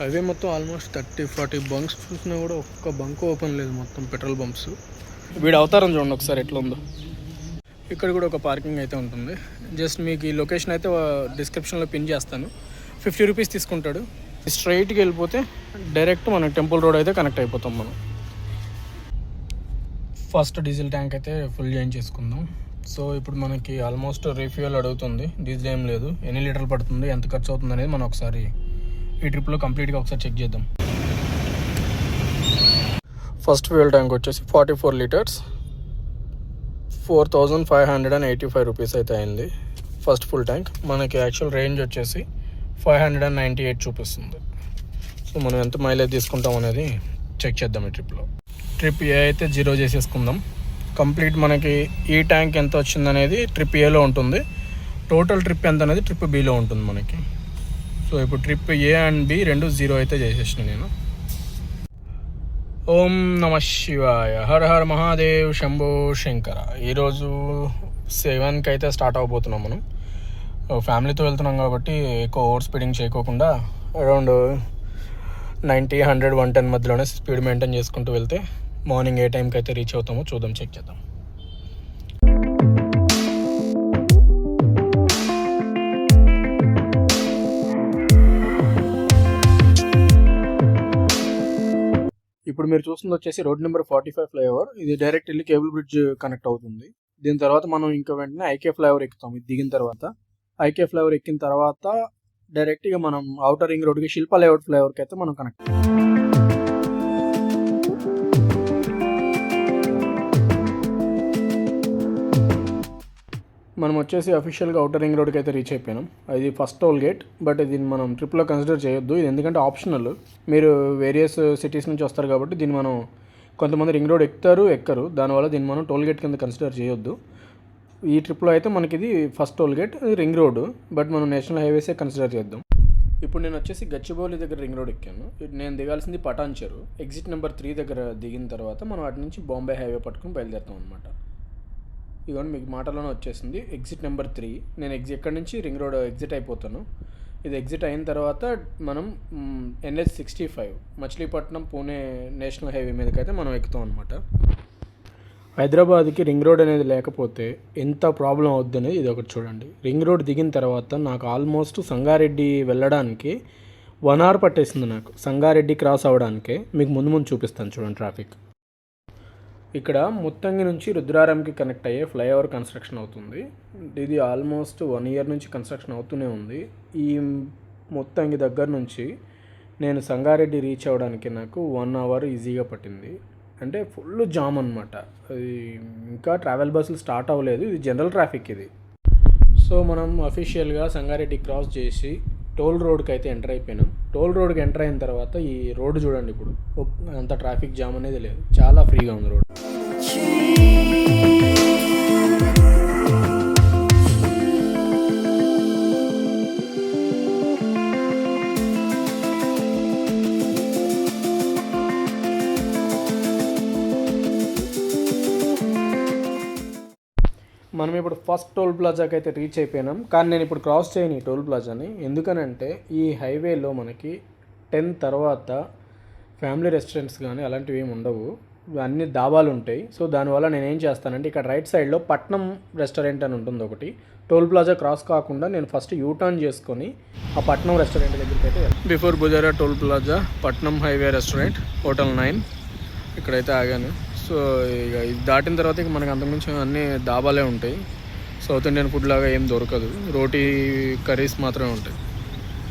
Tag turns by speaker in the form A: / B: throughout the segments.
A: Highway మొత్తం almost 30-40 bunks చూసినా కూడా ఒక్క బంక్ ఓపెన్ లేదు, మొత్తం పెట్రోల్ బంప్స్. వీడు అవతారం చూడండి ఒకసారి ఎట్లా ఉందో. ఇక్కడ కూడా ఒక పార్కింగ్ అయితే ఉంటుంది. జస్ట్ మీకు ఈ లొకేషన్ అయితే డిస్క్రిప్షన్లో పిన్ చేస్తాను. 50 రూపీస్ తీసుకుంటాడు. స్ట్రైట్కి వెళ్ళిపోతే డైరెక్ట్ మనకి టెంపుల్ రోడ్ అయితే కనెక్ట్ అయిపోతాం మనం. ఫస్ట్ డీజిల్ ట్యాంక్ అయితే ఫుల్ జాయిన్ చేసుకుందాం. సో ఇప్పుడు మనకి ఆల్మోస్ట్ రీఫ్యూయల్ అడుగుతుంది. డీజిల్ ఏం లేదు, ఎన్ని లీటర్లు పడుతుంది, ఎంత ఖర్చు అవుతుంది అనేది మనం ఒకసారి ఈ ట్రిప్లో కంప్లీట్గా ఒకసారి చెక్ చేద్దాం. ఫస్ట్ ఫ్యూయల్ ట్యాంక్ వచ్చేసి 44 లీటర్స్, 4585 రూపీస్ అయితే అయింది ఫస్ట్ ఫుల్ ట్యాంక్. మనకి యాక్చువల్ రేంజ్ వచ్చేసి 598 చూపిస్తుంది. సో మనం ఎంత మైలేజ్ తీసుకుంటాం అనేది చెక్ చేద్దాం ఈ ట్రిప్లో. ట్రిప్ ఏ అయితే 0 చేసేసుకుందాం. కంప్లీట్ మనకి ఈ ట్యాంక్ ఎంత వచ్చిందనేది ట్రిప్ ఏలో ఉంటుంది, టోటల్ ట్రిప్ ఎంత అనేది ట్రిప్ బిలో ఉంటుంది మనకి. సో ఇప్పుడు ట్రిప్ ఏ అండ్ బి రెండు 0 అయితే చేసేసిన నేను. ఓం నమ శివాయ, హర హర మహాదేవ్, శంభో శంకర. ఈరోజు 7కి అయితే స్టార్ట్ అవ్వబోతున్నాం మనం. ఫ్యామిలీతో వెళ్తున్నాం కాబట్టి ఎక్కువ ఓవర్ స్పీడింగ్ చేయకోకుండా అరౌండ్ 90, 100, 110 మధ్యలోనే స్పీడ్ మెయింటైన్ చేసుకుంటూ వెళ్తే మార్నింగ్ ఏ టైంకి అయితే రీచ్ అవుతామో చూద్దాం, చెక్ చేద్దాం. ఇప్పుడు మీరు చూస్తుంది వచ్చేసి రోడ్ నెంబర్ 45 ఫ్లైఓవర్. ఇది డైరెక్ట్ వెళ్ళి కేబుల్ బ్రిడ్జ్ కనెక్ట్ అవుతుంది. దీని తర్వాత మనం ఇంకా వెంటనే ఐకే ఫ్లైఓవర్ ఎక్కుతాం. ఇది దిగిన తర్వాత ఐకే ఫ్లైఓవర్ ఎక్కిన తర్వాత డైరెక్ట్గా మనం అవుటర్ రింగ్ రోడ్కి శిల్ప లేఅవుట్ ఫ్లైఓవర్కి అయితే మనం కనెక్ట్. మనం వచ్చేసి అఫీషియల్గా అవుటర్ రింగ్ రోడ్కి అయితే రీచ్ అయిపోయినాం. ఇది ఫస్ట్ టోల్ గేట్, బట్ దీన్ని మనం ట్రిప్లో కన్సిడర్ చేయొద్దు. ఇది ఎందుకంటే ఆప్షనల్. మీరు వేరియస్ సిటీస్ నుంచి వస్తారు కాబట్టి దీన్ని మనం కొంతమంది రింగ్ రోడ్ ఎక్కరు, దానివల్ల దీన్ని మనం టోల్ గేట్ కింద కన్సిడర్ చేయొద్దు. ఈ ట్రిప్లో అయితే మనకి ఇది first toll gate, ring road, but మనం నేషనల్ హైవేసే కన్సిడర్ చేద్దాం. ఇప్పుడు నేను వచ్చేసి గచ్చిబౌలి దగ్గర రింగ్ రోడ్ ఎక్కాను. నేను దిగాల్సింది పటాన్ చెరు. ఎగ్జిట్ నెంబర్ 3 దగ్గర దిగిన తర్వాత మనం అటు నుంచి బాంబే హైవే పట్టుకుని బయలుదేరుతాం అనమాట. ఇవన్నీ మీకు మాటలోనే వచ్చేసింది. Exit number 3. నేను ఎక్కడి నుంచి రింగ్ రోడ్ ఎగ్జిట్ అయిపోతాను. ఇది ఎగ్జిట్ అయిన తర్వాత మనం NH65 Machilipatnam Pune national highway మీదకైతే మనం ఎక్కుతాం అనమాట. హైదరాబాద్కి రింగ్ రోడ్ అనేది లేకపోతే ఎంత ప్రాబ్లం అవుద్ది అనేది ఇది ఒకటి చూడండి. రింగ్ రోడ్ దిగిన తర్వాత నాకు ఆల్మోస్ట్ సంగారెడ్డి వెళ్ళడానికి 1 hour పట్టేసింది నాకు. సంగారెడ్డి క్రాస్ అవ్వడానికే మీకు ముందు చూపిస్తాను చూడండి ట్రాఫిక్. ఇక్కడ ముత్తంగి నుంచి రుద్రారంకి కనెక్ట్ అయ్యే ఫ్లైఓవర్ కన్స్ట్రక్షన్ అవుతుంది. ఇది ఆల్మోస్ట్ 1 year నుంచి కన్స్ట్రక్షన్ అవుతూనే ఉంది. ఈ ముత్తంగి దగ్గర నుంచి నేను సంగారెడ్డి రీచ్ అవ్వడానికి నాకు 1 hour ఈజీగా పట్టింది. అంటే ఫుల్ జామ్ అనమాట. అది ఇంకా ట్రావెల్ బస్సులు స్టార్ట్ అవ్వలేదు, ఇది జనరల్ ట్రాఫిక్ ఇది. సో మనం అఫీషియల్గా సంగారెడ్డి క్రాస్ చేసి టోల్ రోడ్కి అయితే ఎంటర్ అయిపోయినాం. టోల్ రోడ్కి ఎంటర్ అయిన తర్వాత ఈ రోడ్డు చూడండి, ఇప్పుడు అంత ట్రాఫిక్ జామ్ అనేది లేదు, చాలా ఫ్రీగా ఉంది రోడ్. మనం ఇప్పుడు ఫస్ట్ టోల్ ప్లాజాకి అయితే రీచ్ అయిపోయినాం. కానీ నేను ఇప్పుడు క్రాస్ చేయను ఈ టోల్ ప్లాజాని. ఎందుకనంటే ఈ హైవేలో మనకి 10 తర్వాత ఫ్యామిలీ రెస్టారెంట్స్ కానీ అలాంటివి ఏమి ఉండవు, అన్ని దాబాలు ఉంటాయి. సో దానివల్ల నేను ఏం చేస్తానంటే ఇక్కడ రైట్ సైడ్లో పట్నం రెస్టారెంట్ అని ఉంటుంది ఒకటి. టోల్ ప్లాజా క్రాస్ కాకుండా నేను ఫస్ట్ యూటర్న్ చేసుకొని ఆ పట్నం రెస్టారెంట్ దగ్గరికి అయితే బిఫోర్ బుజారా టోల్ ప్లాజా పట్నం హైవే రెస్టారెంట్ హోటల్ 9 ఇక్కడైతే ఆగాను. సో ఇక ఇది దాటిన తర్వాత ఇక మనకు అంతకుమించి అన్నీ దాబాలే ఉంటాయి. సౌత్ ఇండియన్ ఫుడ్ లాగా ఏం దొరకదు, రోటీ కర్రీస్ మాత్రమే ఉంటాయి.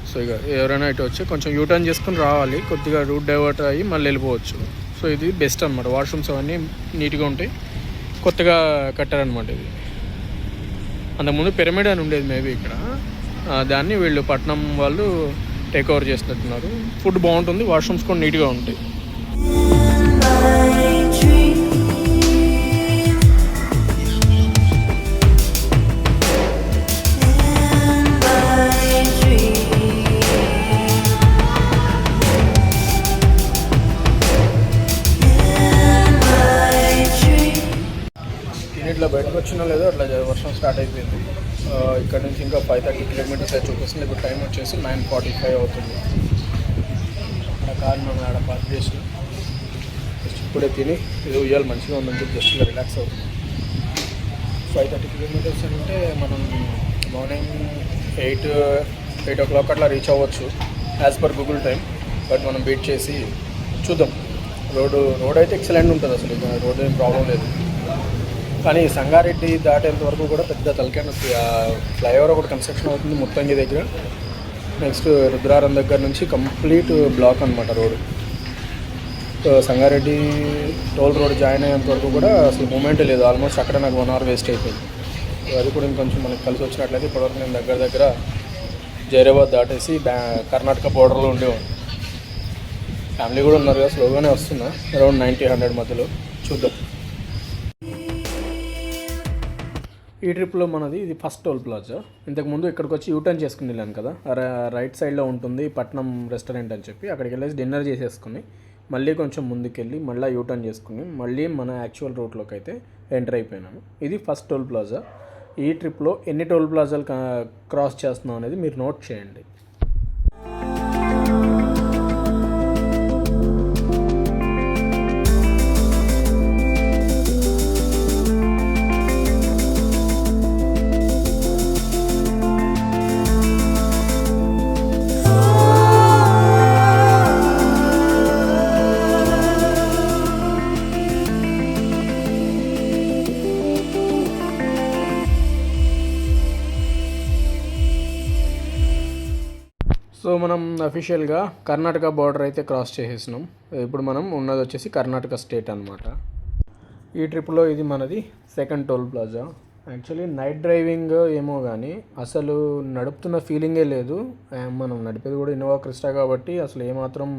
A: సో ఇక ఎవరైనా ఇటు వచ్చి కొంచెం యూటర్న్ చేసుకుని రావాలి, కొద్దిగా రూట్ డైవర్ట్ అయ్యి మళ్ళీ వెళ్ళిపోవచ్చు. సో ఇది బెస్ట్ అనమాట. వాష్రూమ్స్ అవన్నీ నీట్గా ఉంటాయి, కొత్తగా కట్టారనమాట. ఇది అంతకుముందు పిరమిడ్ అని ఉండేది మేబీ ఇక్కడ, దాన్ని వీళ్ళు పట్నం వాళ్ళు టేక్ ఓవర్ చేసినట్టున్నారు. ఫుడ్ బాగుంటుంది, వాష్రూమ్స్ కూడా నీట్గా ఉంటాయి. ఇట్లా బయటకు వచ్చినా లేదో అట్లా వర్షం స్టార్ట్ అయిపోయింది. ఇక్కడ నుంచి ఇంకా 530 kilometers అయితే చూపిస్తుంది. ఇప్పుడు టైం వచ్చేసి 9:45 అవుతుంది. కార్ మనం ఆడ పార్క్ చేసి జస్ట్ ఇప్పుడే తిని ఇది ఉయ్యాలి మంచిగా ఉందని చెప్పి జస్ట్ రిలాక్స్ అవుతుంది. 530 కిలోమీటర్స్ అంటే మనం మార్నింగ్ 8 o'clock అట్లా రీచ్ అవ్వచ్చు as per Google time. But మనం వెయిట్ చేసి చూద్దాం. రోడ్ అయితే ఎక్సలెంట్ ఉంటుంది, అసలు రోడ్ ఏం ప్రాబ్లం లేదు. కానీ సంగారెడ్డి దాటేంత వరకు కూడా పెద్ద తలకాయ నొప్పి. ఫ్లైఓవర్ ఒకటి కన్స్ట్రక్షన్ అవుతుంది ముత్తంగి దగ్గర. నెక్స్ట్ రుద్రారం దగ్గర నుంచి కంప్లీట్ బ్లాక్ అనమాట road. Sangareddy toll road join అయ్యేంత వరకు కూడా అసలు మూమెంటే లేదు. ఆల్మోస్ట్ అక్కడ నాకు 1 hour వేస్ట్ అయిపోయింది. అది కూడా ఇంకొంచెం మనకి కలిసి వచ్చినట్లయితే ఇప్పటివరకు నేను దగ్గర జైరాబాద్ దాటేసి కర్ణాటక బోర్డర్లో ఉండేవాడిని. ఫ్యామిలీ కూడా ఉన్నారు కదా, స్లోగానే వస్తున్నా, అరౌండ్ 90-100 మధ్యలో. చూద్దాం. ఈ ట్రిప్లో మనది ఇది ఫస్ట్ టోల్ ప్లాజా. ఇంతకుముందు ఇక్కడికి వచ్చి యూటర్న్ చేసుకుని వెళ్ళాను కదా, రైట్ సైడ్లో ఉంటుంది పట్నం రెస్టారెంట్ అని చెప్పి. అక్కడికి వెళ్ళేసి డిన్నర్ చేసేసుకుని మళ్ళీ కొంచెం ముందుకెళ్ళి మళ్ళీ యూటర్న్ చేసుకుని మళ్ళీ మన యాక్చువల్ రూట్లోకి అయితే ఎంటర్ అయిపోయినాను. ఇది ఫస్ట్ టోల్ ప్లాజా. ఈ ట్రిప్లో ఎన్ని టోల్ ప్లాజాలు క్రాస్ చేస్తున్నాం అనేది మీరు నోట్ చేయండి. సో మనం అఫీషియల్గా కర్ణాటక బార్డర్ అయితే క్రాస్ చేసేసినాం. ఇప్పుడు మనం ఉన్నది వచ్చేసి కర్ణాటక స్టేట్ అనమాట. ఈ ట్రిప్లో ఇది మనది second toll plaza. Actually night driving ఏమో కానీ అసలు నడుపుతున్న ఫీలింగే లేదు. మనం నడిపేది కూడా ఇన్నోవా క్రిస్టా కాబట్టి అసలు ఏమాత్రం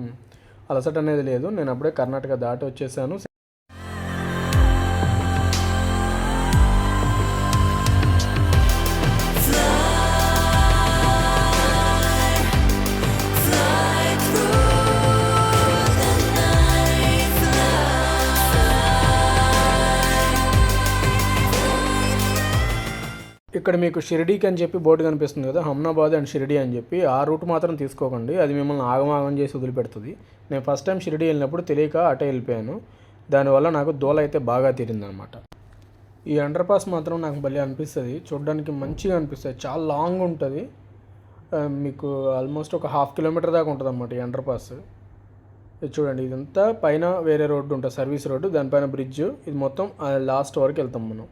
A: అలసట అనేది లేదు. నేను అప్పుడే కర్ణాటక దాటి వచ్చేసాను. ఇక్కడ మీకు షిరిడీకి అని చెప్పి బోర్డు కనిపిస్తుంది కదా, హమ్నాబాద్ అండ్ షిరిడీ అని చెప్పి. ఆ రూట్ మాత్రం తీసుకోకండి, అది మిమ్మల్ని ఆగమాగం చేసి వదిలిపెడుతుంది. నేను ఫస్ట్ టైం షిరిడీ వెళ్ళినప్పుడు తెలియక అటే వెళ్ళిపోయాను. దానివల్ల నాకు దోల అయితే బాగా తీరిందనమాట. ఈ అండర్ పాస్ మాత్రం నాకు భలే అనిపిస్తుంది, చూడడానికి మంచిగా అనిపిస్తుంది. చాలా లాంగ్ ఉంటుంది, మీకు ఆల్మోస్ట్ ఒక 1/2 kilometer దాకా ఉంటుంది అన్నమాట ఈ అండర్ పాస్. ఇది చూడండి, ఇదంతా పైన వేరే రోడ్డు ఉంటుంది, సర్వీస్ రోడ్డు, దానిపైన బ్రిడ్జ్. ఇది మొత్తం లాస్ట్ వరకు వెళ్తాం మనం.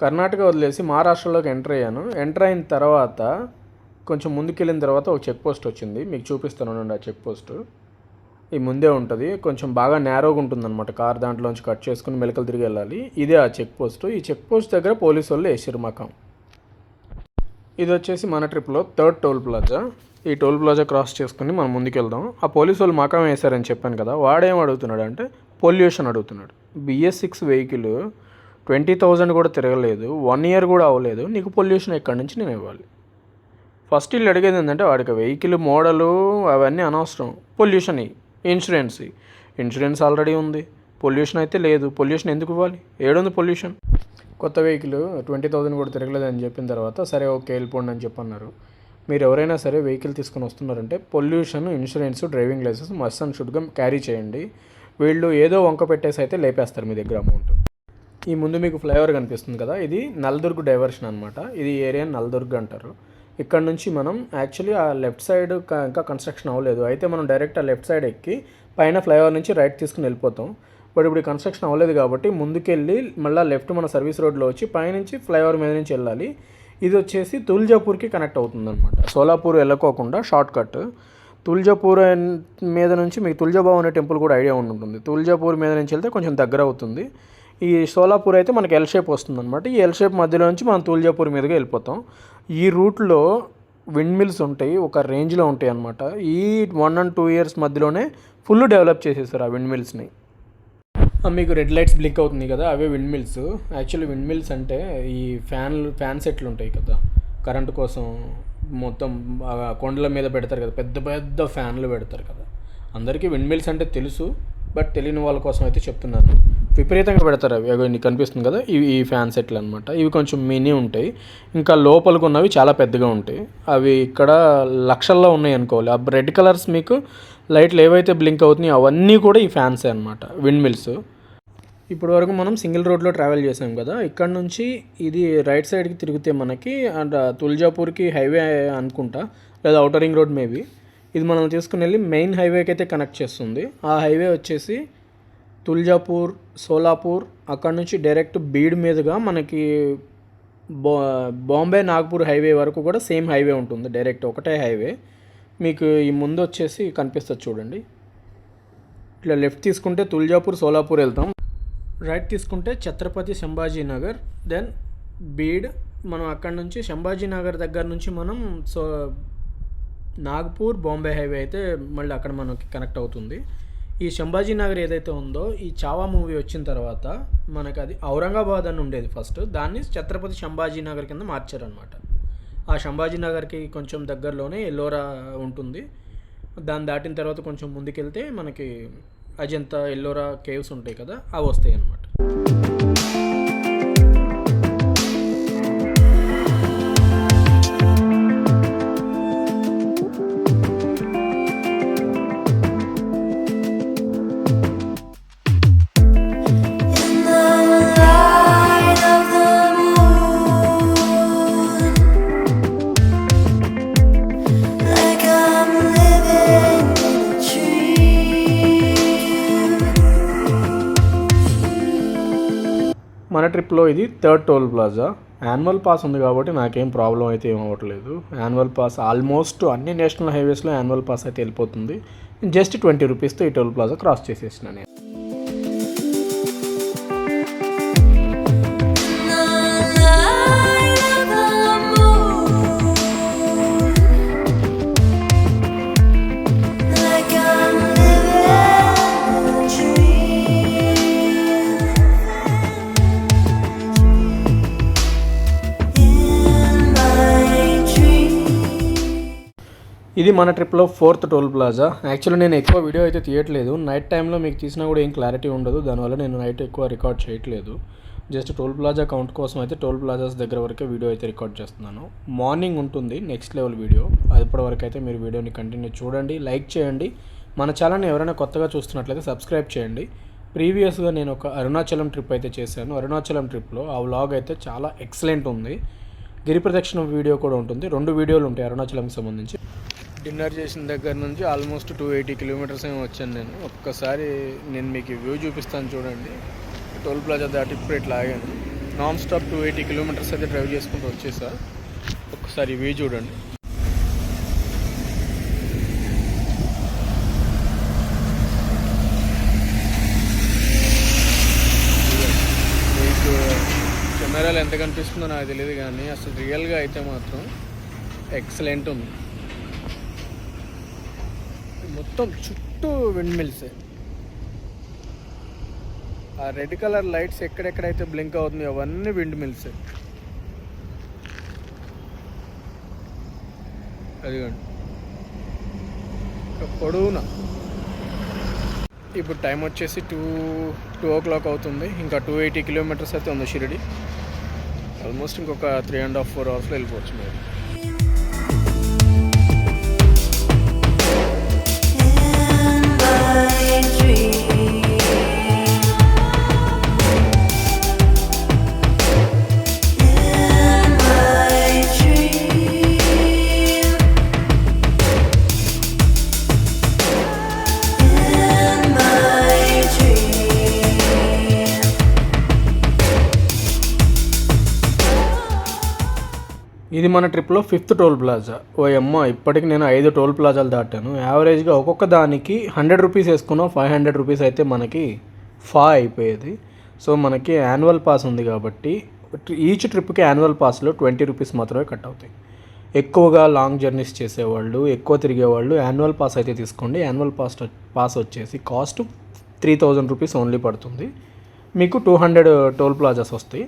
A: కర్ణాటక వదిలేసి మహారాష్ట్రలోకి ఎంటర్ అయ్యాను. ఎంటర్ అయిన తర్వాత కొంచెం ముందుకెళ్ళిన తర్వాత ఒక చెక్ పోస్ట్ వచ్చింది, మీకు చూపిస్తాను. ఆ చెక్ పోస్ట్ ఈ ముందే ఉంటుంది, కొంచెం బాగా నేరోగా ఉంటుందన్నమాట. కార్ దాంట్లోంచి కట్ చేసుకుని మెలకలు తిరిగి వెళ్ళాలి. ఇదే ఆ చెక్ పోస్ట్. ఈ చెక్ పోస్ట్ దగ్గర పోలీసు వాళ్ళు వేసారు మకాం. ఇది వచ్చేసి మన ట్రిప్లో థర్డ్ టోల్ ప్లాజా. ఈ టోల్ ప్లాజా క్రాస్ చేసుకుని మనం ముందుకెళ్దాం. ఆ పోలీసు వాళ్ళు మకాం వేశారని చెప్పాను కదా, వాడేం అడుగుతున్నాడు అంటే పొల్యూషన్ అడుగుతున్నాడు. BS6 వెహికల్ 20,000 కూడా తిరగలేదు, 1 year కూడా అవ్వలేదు, నీకు పొల్యూషన్ ఎక్కడి నుంచి నేను ఇవ్వాలి? ఫస్ట్ వీళ్ళు అడిగేది ఏంటంటే వాడికి వెహికల్ మోడలు అవన్నీ అనవసరం, పొల్యూషన్ ఇన్సూరెన్స్ ఆల్రెడీ ఉంది, పొల్యూషన్ అయితే లేదు. పొల్యూషన్ ఎందుకు ఇవ్వాలి? ఏడుంది పొల్యూషన్? కొత్త వెహికల్ 20,000 కూడా తిరగలేదు అని చెప్పిన తర్వాత సరే ఓకే వెళ్ళిపోండి అని చెప్పన్నారు. మీరు ఎవరైనా సరే వెహికల్ తీసుకొని వస్తున్నారంటే pollution, insurance, driving license must and షుడ్గా క్యారీ చేయండి. వీళ్ళు ఏదో వంక పెట్టేసి అయితే లేపేస్తారు మీ దగ్గర అమౌంట్. ఈ ముందు మీకు ఫ్లైఓవర్ కనిపిస్తుంది కదా, ఇది నల్దుర్గ్ డైవర్షన్ అనమాట. ఇది ఏరియా నల్దుర్గ్ అంటారు. ఇక్కడ నుంచి మనం యాక్చువల్లీ ఆ లెఫ్ట్ సైడ్ ఇంకా కన్స్ట్రక్షన్ అవ్వలేదు, అయితే మనం డైరెక్ట్ ఆ లెఫ్ట్ సైడ్ ఎక్కి పైన ఫ్లైఓవర్ నుంచి రైట్ తీసుకుని వెళ్ళిపోతాం. బట్ ఇప్పుడు కన్స్ట్రక్షన్ అవ్వలేదు కాబట్టి ముందుకెళ్ళి మళ్ళీ లెఫ్ట్ మన సర్వీస్ రోడ్లో వచ్చి పైనుంచి ఫ్లైఓవర్ మీద నుంచి వెళ్ళాలి. ఇది వచ్చేసి తుల్జాపూర్కి కనెక్ట్ అవుతుంది అనమాట. సోలాపూర్ వెళ్ళకోకుండా షార్ట్ కట్. తుల్జాపూర్ మీద నుంచి మీకు తుల్జాభవాని టెంపుల్ కూడా ఐడియా ఉంటుంది. తుల్జాపూర్ మీద నుంచి వెళ్తే కొంచెం దగ్గర అవుతుంది. ఈ సోలాపూర్ అయితే మనకి ఎల్ షేప్ వస్తుంది అనమాట. ఈ ఎల్ షేప్ మధ్యలో నుంచి మనం తుల్జాపూర్ మీదుగా వెళ్ళిపోతాం. ఈ రూట్లో విండ్ మిల్స్ ఉంటాయి, ఒక రేంజ్లో ఉంటాయి అనమాట. ఈ 1 and 2 years మధ్యలోనే ఫుల్ డెవలప్ చేసేసారు ఆ విండ్ మిల్స్ని. మీకు రెడ్ లైట్స్ బ్లింక్ అవుతుంది కదా, అవే wind mills. Actually wind mills అంటే ఈ ఫ్యాన్ సెట్లు ఉంటాయి కదా కరెంటు కోసం, మొత్తం కొండల మీద పెడతారు కదా, పెద్ద పెద్ద ఫ్యాన్లు పెడతారు కదా. అందరికీ విండ్ మిల్స్ అంటే తెలుసు, బట్ తెలియని వాళ్ళ కోసం అయితే చెప్తున్నాను. విపరీతంగా పెడతారు అవి. అవి కనిపిస్తుంది కదా, ఈ ఫ్యాన్ సెట్లు అనమాట. ఇవి కొంచెం మినీ ఉంటాయి, ఇంకా లోపలికి ఉన్నవి చాలా పెద్దగా ఉంటాయి. అవి ఇక్కడ లక్షల్లో ఉన్నాయి అనుకోవాలి. ఆ రెడ్ కలర్స్ మీకు లైట్లు ఏవైతే బ్లింక్ అవుతున్నాయో అవన్నీ కూడా ఈ ఫ్యాన్సే అనమాట, విండ్ మిల్స్. ఇప్పటి వరకు మనం సింగిల్ రోడ్లో ట్రావెల్ చేసాం కదా, ఇక్కడ నుంచి ఇది రైట్ సైడ్కి తిరిగితే మనకి తుల్జాపూర్కి హైవే అనుకుంటా, లేదా ఔటర్ రింగ్ రోడ్ మేబీ. ఇది మనం తీసుకుని వెళ్ళి మెయిన్ హైవేకి అయితే కనెక్ట్ చేస్తుంది. ఆ హైవే వచ్చేసి తుల్జాపూర్, సోలాపూర్, అక్కడ నుంచి డైరెక్ట్ బీడ్ మీదుగా మనకి బాంబే నాగ్పూర్ హైవే వరకు కూడా సేమ్ హైవే ఉంటుంది, డైరెక్ట్ ఒకటే హైవే. మీకు ఈ ముందు వచ్చేసి కనిపిస్తుంది చూడండి. ఇట్లా లెఫ్ట్ తీసుకుంటే తుల్జాపూర్, సోలాపూర్ వెళ్తాం. రైట్ తీసుకుంటే ఛత్రపతి సంభాజీనగర్, దెన్ బీడ్. మనం అక్కడ నుంచి సంభాజీనగర్ దగ్గర నుంచి మనం నాగ్పూర్ బాంబే హైవే అయితే మళ్ళీ అక్కడ మనకి కనెక్ట్ అవుతుంది. ఈ సంభాజీనగర్ ఏదైతే ఉందో, ఈ చావా మూవీ వచ్చిన తర్వాత మనకు అది ఔరంగాబాద్ అని ఉండేది ఫస్ట్, దాన్ని ఛత్రపతి సంభాజీనగర్ కింద మార్చారనమాట. ఆ సంభాజీనగర్కి కొంచెం దగ్గరలోనే ఎల్లోరా ఉంటుంది. దాన్ని దాటిన తర్వాత కొంచెం ముందుకెళ్తే మనకి అజంతా, ఎల్లోరా కేవ్స్ ఉంటాయి కదా, అవి వస్తాయి అన్నమాట. మన ట్రిప్లో ఇది third toll plaza. Annual pass ఉంది కాబట్టి నాకేం ప్రాబ్లం అయితే ఏం అవ్వట్లేదు. యాన్యువల్ పాస్ ఆల్మోస్ట్ అన్ని నేషనల్ హైవేస్లో యాన్యువల్ పాస్ అయితే వెళ్ళిపోతుంది. జస్ట్ 20 రూపీస్తో ఈ టోల్ ప్లాజా క్రాస్ చేసేసిన నేను. ఇది మన ట్రిప్లో ఫోర్త్ టోల్ ప్లాజా. యాక్చువల్లీ నేను ఎక్కువ వీడియో అయితే తీయట్లేదు, నైట్ టైంలో మీకు తీసినా కూడా ఏం క్లారిటీ ఉండదు, దానివల్ల నేను నైట్ ఎక్కువ రికార్డ్ చేయట్లేదు. జస్ట్ టోల్ ప్లాజా కౌంట్ కోసం అయితే టోల్ ప్లాజాస్ దగ్గర వరకే వీడియో అయితే రికార్డ్ చేస్తున్నాను. మార్నింగ్ ఉంటుంది నెక్స్ట్ లెవెల్ వీడియో, అప్పటివరకు అయితే మీరు వీడియోని కంటిన్యూ చూడండి, లైక్ చేయండి. మన ఛానల్ని ఎవరైనా కొత్తగా చూస్తున్నట్లయితే సబ్స్క్రైబ్ చేయండి. ప్రీవియస్గా నేను ఒక అరుణాచలం ట్రిప్ అయితే చేశాను. అరుణాచలం ట్రిప్లో ఆ వ్లాగ్ అయితే చాలా ఎక్సలెంట్ ఉంది. గిరి ప్రదక్షిణ వీడియో కూడా ఉంటుంది, 2 వీడియోలు ఉంటాయి అరుణాచలంకి సంబంధించి. డిన్నర్ చేసిన దగ్గర నుంచి ఆల్మోస్ట్ 280 కిలోమీటర్స్ ఏమో వచ్చాను నేను. ఒక్కసారి నేను మీకు వ్యూ చూపిస్తాను చూడండి. టోల్ ప్లాజా దాటి ఇప్పుడు ఇట్లా ఆగాను. నాన్ స్టాప్ 280 కిలోమీటర్స్ అయితే డ్రైవ్ చేసుకుంటూ వచ్చేసా. ఒక్కసారి వ్యూ చూడండి. మీకు కెమెరాలో ఎంత కనిపిస్తుందో నాకు తెలియదు, కానీ అసలు రియల్గా అయితే మాత్రం ఎక్సలెంట్ ఉంది. మొత్తం చుట్టూ విండ్ మిల్సే. ఆ రెడ్ కలర్ లైట్స్ ఎక్కడెక్కడైతే బ్లింక్ అవుతున్నాయో అవన్నీ విండ్ మిల్సే. అదిగోండి పొడవునా. ఇప్పుడు టైం వచ్చేసి 2 o'clock అవుతుంది. ఇంకా 280 కిలోమీటర్స్ అయితే ఉంది షిరిడి. ఆల్మోస్ట్ ఇంకొక 3.5-4 అవర్స్లో వెళ్ళిపోవచ్చు మీరు. ఇది మన ట్రిప్లో 5th టోల్ ప్లాజా. ఓ అమ్మ, ఇప్పటికి నేను 5 టోల్ ప్లాజాలు దాటాను. యావరేజ్గా ఒక్కొక్క దానికి 100 రూపీస్ వేసుకున్నాం, 500 రూపీస్ అయితే మనకి అయిపోయేది. సో మనకి యాన్యువల్ పాస్ ఉంది కాబట్టి ఈచ్ ట్రిప్కి యాన్యువల్ పాస్లో 20 రూపీస్ మాత్రమే కట్ అవుతాయి. ఎక్కువగా లాంగ్ జర్నీస్ చేసేవాళ్ళు, ఎక్కువ తిరిగేవాళ్ళు యాన్యువల్ పాస్ అయితే తీసుకోండి. యాన్యువల్ పాస్ వచ్చేసి కాస్ట్ 3000 రూపీస్ ఓన్లీ పడుతుంది. మీకు 200 టోల్ ప్లాజాస్ వస్తాయి.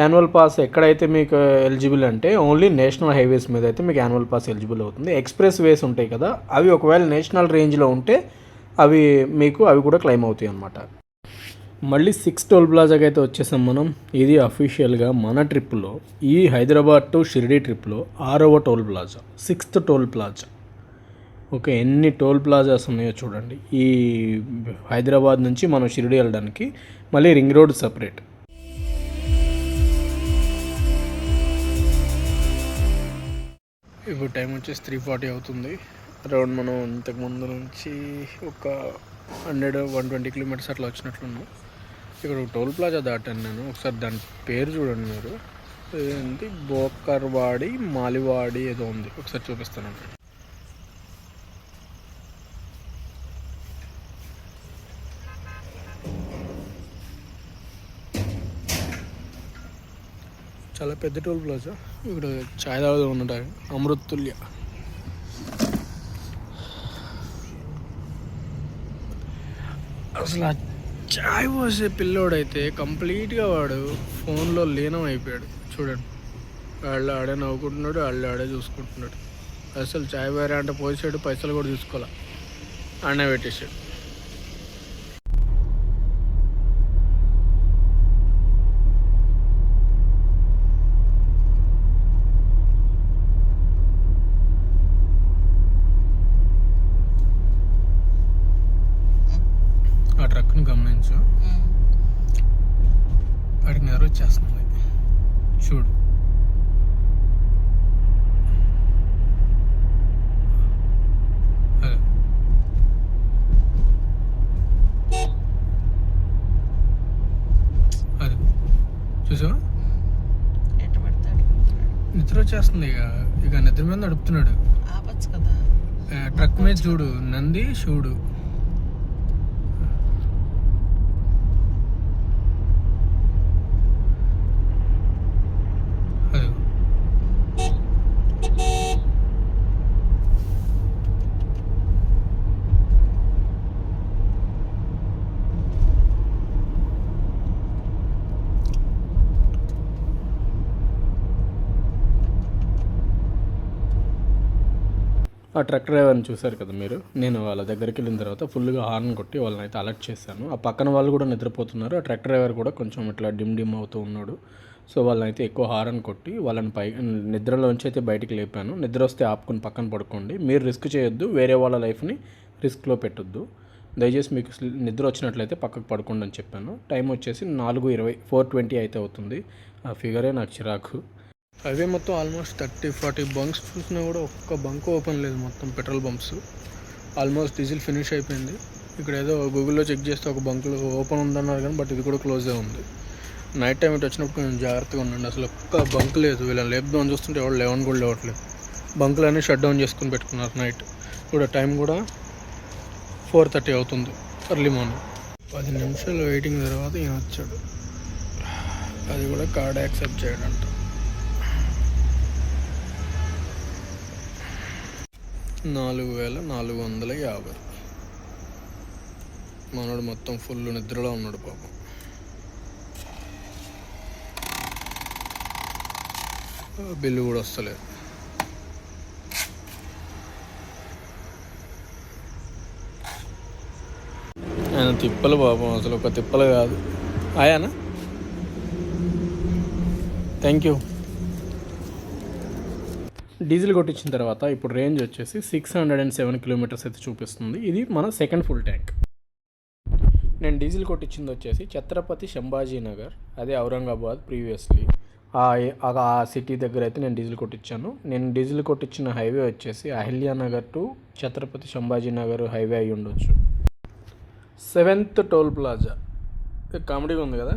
A: యాన్యువల్ పాస్ ఎక్కడైతే మీకు ఎలిజిబుల్ అంటే ఓన్లీ నేషనల్ హైవేస్ మీద అయితే మీకు యాన్యువల్ పాస్ ఎలిజిబుల్ అవుతుంది. ఎక్స్ప్రెస్ వేస్ ఉంటాయి కదా, అవి ఒకవేళ నేషనల్ రేంజ్లో ఉంటే అవి కూడా క్లెయిమ్ అవుతాయి అన్నమాట. మళ్ళీ 6 టోల్ ప్లాజాకి అయితే వచ్చేసాం మనం. ఇది అఫీషియల్గా మన ట్రిప్లో, ఈ హైదరాబాద్ టు షిరిడి ట్రిప్లో 6వ toll plaza, 6th toll plaza. Okay, ఎన్ని టోల్ ప్లాజాస్ ఉన్నాయో చూడండి. ఈ హైదరాబాద్ నుంచి మనం షిరిడి వెళ్ళడానికి మళ్ళీ రింగ్ రోడ్ సపరేట్. ఇప్పుడు టైం వచ్చేసి 3:40 అవుతుంది. అరౌండ్ మనం ఇంతకుముందు నుంచి ఒక 120 కిలోమీటర్స్ అట్లా వచ్చినట్లున్నాం. ఇక్కడ టోల్ ప్లాజా దాటాను నేను. ఒకసారి దాని పేరు చూడండి మీరు, ఏంటి బోకర్వాడి మాలివాడి ఏదో ఉంది, ఒకసారి చూపిస్తాను. చాలా పెద్ద టోల్ ప్లాజా. ఇక్కడ చాయ్ తాగుతూ ఉంటాయి, అమృతుల్య. అసలు ఆ చాయ్ పోసే పిల్లోడైతే కంప్లీట్గా వాడు ఫోన్లో లీనం అయిపోయాడు. చూడండి, వాళ్ళు ఆడే నవ్వుకుంటున్నాడు, వాళ్ళు ఆడే చూసుకుంటున్నాడు. అసలు చాయ్ వేరే అంటే పోసాడు, పైసలు కూడా చూసుకోవాలి, ఆడే పెట్టేసాడు. ఆ ట్రక్ను గమనించు, వాడికి నిద్ర వచ్చేస్తుంది. చూడు, అది చూసావా, నిద్ర వచ్చేస్తుంది. ఇక నిద్ర మీద నడుపుతున్నాడు. ట్రక్ మీద చూడు, నంది చూడు. ఆ ట్రక్ డ్రైవర్ని చూశారు కదా మీరు. నేను వాళ్ళ దగ్గరికి వెళ్ళిన తర్వాత ఫుల్గా హార్న్ కొట్టి వాళ్ళని అయితే అలర్ట్ చేశాను. ఆ పక్కన వాళ్ళు కూడా నిద్రపోతున్నారు. ఆ ట్రక్ డ్రైవర్ కూడా కొంచెం ఇట్లా డిమ్ అవుతూ ఉన్నాడు. సో వాళ్ళని అయితే ఎక్కువ హార్న్ కొట్టి వాళ్ళని నిద్రలోంచి అయితే బయటికి లేపాను. నిద్ర వస్తే ఆపుకుని పక్కన పడుకోండి. మీరు రిస్క్ చేయొద్దు, వేరే వాళ్ళ లైఫ్ని రిస్క్లో పెట్టొద్దు. దయచేసి మీకు నిద్ర వచ్చినట్లయితే పక్కకు పడుకోండి అని చెప్పాను. టైం వచ్చేసి 4:20, 4:20 అయితే అవుతుంది. ఆ ఫిగరే నాకు చిరాకు. అవే మొత్తం ఆల్మోస్ట్ 30-40 బంక్స్ చూసినా కూడా ఒక్క బంక్ ఓపెన్ లేదు. మొత్తం petrol pumps. Almost diesel finish అయిపోయింది. ఇక్కడ ఏదో గూగుల్లో చెక్ చేస్తే ఒక బంకులో ఓపెన్ ఉందన్నారు కానీ బట్ ఇది కూడా క్లోజే ఉంది. నైట్ టైం ఇటు వచ్చినప్పుడు కొంచెం జాగ్రత్తగా ఉండండి. అసలు ఒక్క బంక్ లేదు. వీళ్ళని లేపుదామని చూస్తుంటే ఎవరు 11 కూడా లేవట్లేదు. బంకులన్నీ షట్ డౌన్ చేసుకుని పెట్టుకున్నారు. నైట్ కూడా టైం కూడా 4:30 అవుతుంది, ఎర్లీ మార్నింగ్. 10 నిమిషాలు వెయిటింగ్ తర్వాత ఈయన వచ్చాడు. అది కూడా కార్డ్ యాక్సెప్ట్ చేయడంట. 4450. మనోడు మొత్తం ఫుల్ నిద్రలో ఉన్నాడు పాపం. బిల్లు కూడా వస్తలేదు. ఆయన తిప్పలు పాపం, అసలు ఒక తిప్పలు కాదు. ఆయానా, థ్యాంక్ యూ. డీజిల్ కొట్టించిన తర్వాత ఇప్పుడు రేంజ్ వచ్చేసి 607 కిలోమీటర్స్ అయితే చూపిస్తుంది. ఇది మన సెకండ్ ఫుల్ ట్యాంక్. నేను డీజిల్ కొట్టించింది వచ్చేసి ఛత్రపతి సంభాజీ నగర్, అదే ఔరంగాబాద్ ప్రీవియస్లీ. ఆ సిటీ దగ్గర అయితే నేను డీజిల్ కొట్టించాను. నేను డీజిల్ కొట్టించిన హైవే వచ్చేసి అహిల్యానగర్ టు ఛత్రపతి సంభాజీ నగర్ హైవే అయి ఉండొచ్చు. 7th toll plaza. కామెడీగా ఉంది కదా,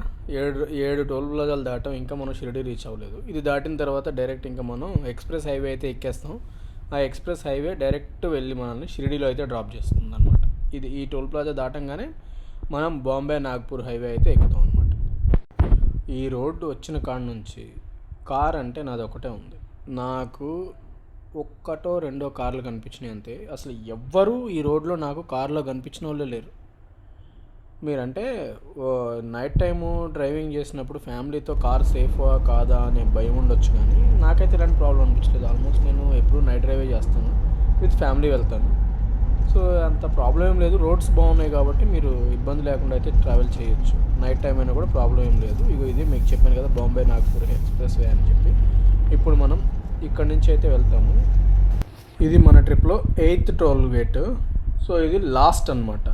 A: 7 టోల్ ప్లాజాలు దాటాం, ఇంకా మనం షిరిడి రీచ్ అవ్వలేదు. ఇది దాటిన తర్వాత డైరెక్ట్ ఇంకా మనం ఎక్స్ప్రెస్ హైవే అయితే ఎక్కేస్తాం. ఆ ఎక్స్ప్రెస్ హైవే డైరెక్ట్ వెళ్ళి మనల్ని షిరిడిలో అయితే డ్రాప్ చేస్తుంది అనమాట. ఈ టోల్ ప్లాజా దాటంగానే మనం బాంబే నాగ్పూర్ హైవే అయితే ఎక్కుతాం అనమాట. ఈ రోడ్డు వచ్చిన కాడ నుంచి కార్ అంటే నాది ఒకటే ఉంది, నాకు ఒక్కటో రెండో కార్లు కనిపించినాయి అంతే. అసలు ఎవ్వరూ ఈ రోడ్లో నాకు కార్లో కనిపించిన వాళ్ళే లేరు. మీరంటే నైట్ టైము డ్రైవింగ్ చేసినప్పుడు ఫ్యామిలీతో కార్ సేఫా కాదా అనే భయం ఉండొచ్చు, కానీ నాకైతే ఇలాంటి ప్రాబ్లం అనిపించలేదు. ఆల్మోస్ట్ నేను ఎప్పుడు నైట్ డ్రైవే చేస్తాను, విత్ ఫ్యామిలీ వెళ్తాను. సో అంత ప్రాబ్లం ఏం లేదు. రోడ్స్ బాగున్నాయి కాబట్టి మీరు ఇబ్బంది లేకుండా అయితే ట్రావెల్ చేయొచ్చు. నైట్ టైం అయినా కూడా ప్రాబ్లం ఏం లేదు. ఇది మీకు చెప్పాను కదా, బాంబే నాగ్పూర్ ఎక్స్ప్రెస్ వే అని చెప్పి. ఇప్పుడు మనం ఇక్కడి నుంచి అయితే వెళ్తాము. ఇది మన ట్రిప్లో 8th టోల్ గేట్. సో ఇది లాస్ట్ అనమాట.